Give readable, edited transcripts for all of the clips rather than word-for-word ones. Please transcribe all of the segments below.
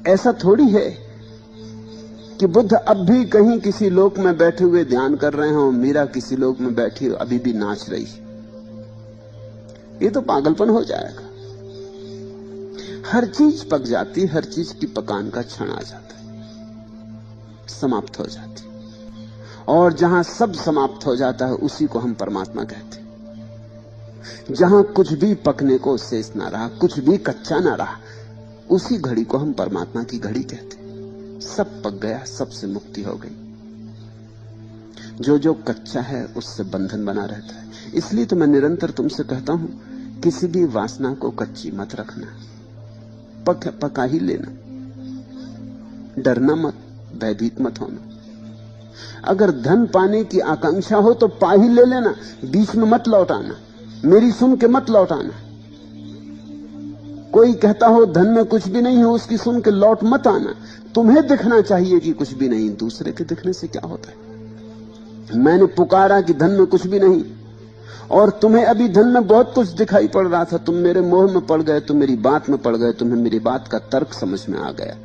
ऐसा थोड़ी है कि बुद्ध अब भी कहीं किसी लोक में बैठे हुए ध्यान कर रहे हैं और मीरा किसी लोक में बैठी अभी भी नाच रही। ये तो पागलपन हो जाएगा। हर चीज पक जाती, हर चीज की पकान का क्षण आ जाता है, समाप्त हो जाती। और जहां सब समाप्त हो जाता है उसी को हम परमात्मा कहते हैं। जहां कुछ भी पकने को शेष ना रहा, कुछ भी कच्चा ना रहा, उसी घड़ी को हम परमात्मा की घड़ी कहते हैं। सब पक गया, सबसे मुक्ति हो गई। जो जो कच्चा है उससे बंधन बना रहता है। इसलिए तो मैं निरंतर तुमसे कहता हूं, किसी भी वासना को कच्ची मत रखना, पका ही लेना। डरना मत, भयभीत मत होना। अगर धन पाने की आकांक्षा हो तो पा ही ले लेना, बीच में मत लौटाना, मेरी सुन के मत लौटाना। कोई कहता हो धन में कुछ भी नहीं है, उसकी सुन के लौट मत आना। तुम्हें दिखना चाहिए कि कुछ भी नहीं, दूसरे के दिखने से क्या होता है। मैंने पुकारा कि धन में कुछ भी नहीं, और तुम्हें अभी धन में बहुत कुछ दिखाई पड़ रहा था। तुम मेरे मोह में पड़ गए, तुम मेरी बात में पड़ गए, तुम्हें मेरी बात का तर्क समझ में आ गया।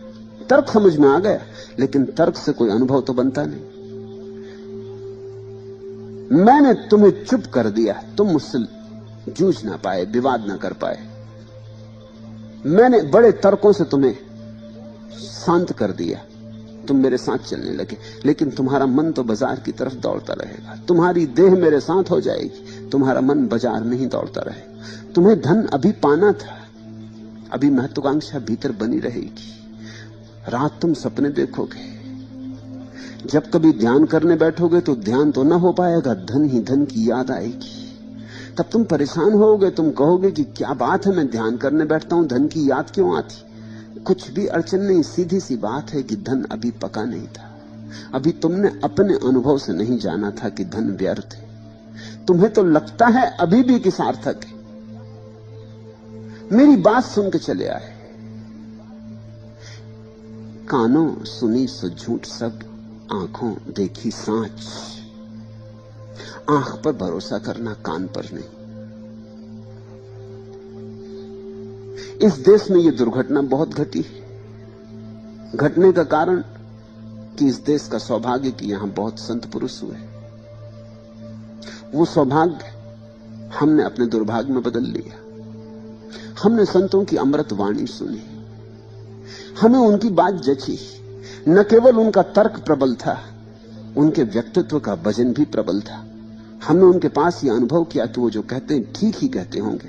तर्क समझ में आ गया, लेकिन तर्क से कोई अनुभव तो बनता नहीं। मैंने तुम्हें चुप कर दिया, तुम मुझसे जूझ ना पाए, विवाद ना कर पाए। मैंने बड़े तर्कों से तुम्हें शांत कर दिया, तुम मेरे साथ चलने लगे। लेकिन तुम्हारा मन तो बाजार की तरफ दौड़ता रहेगा। तुम्हारी देह मेरे साथ हो जाएगी, तुम्हारा मन बाजार में ही दौड़ता रहेगा। तुम्हें धन अभी पाना था, अभी महत्वाकांक्षा भीतर बनी रहेगी। रात तुम सपने देखोगे, जब कभी ध्यान करने बैठोगे तो ध्यान तो ना हो पाएगा, धन ही धन की याद आएगी। तब तुम परेशान होगे, तुम कहोगे कि क्या बात है, मैं ध्यान करने बैठता हूं, धन की याद क्यों आती। कुछ भी अड़चन नहीं, सीधी सी बात है कि धन अभी पका नहीं था। अभी तुमने अपने अनुभव से नहीं जाना था कि धन व्यर्थ है। तुम्हें तो लगता है अभी भी कि सार्थक है। मेरी बात सुन के चले आए। कानों सुनी सो झूठ सब, आंखों देखी सांच। आंख पर भरोसा करना, कान पर नहीं। इस देश में यह दुर्घटना बहुत घटी है। घटने का कारण कि इस देश का सौभाग्य कि यहां बहुत संत पुरुष हुए। वो सौभाग्य हमने अपने दुर्भाग्य में बदल लिया। हमने संतों की अमृत वाणी सुनी, हमें उनकी बात जची। न केवल उनका तर्क प्रबल था, उनके व्यक्तित्व का वजन भी प्रबल था। हमने उनके पास यह अनुभव किया कि वो जो कहते हैं ठीक ही कहते होंगे।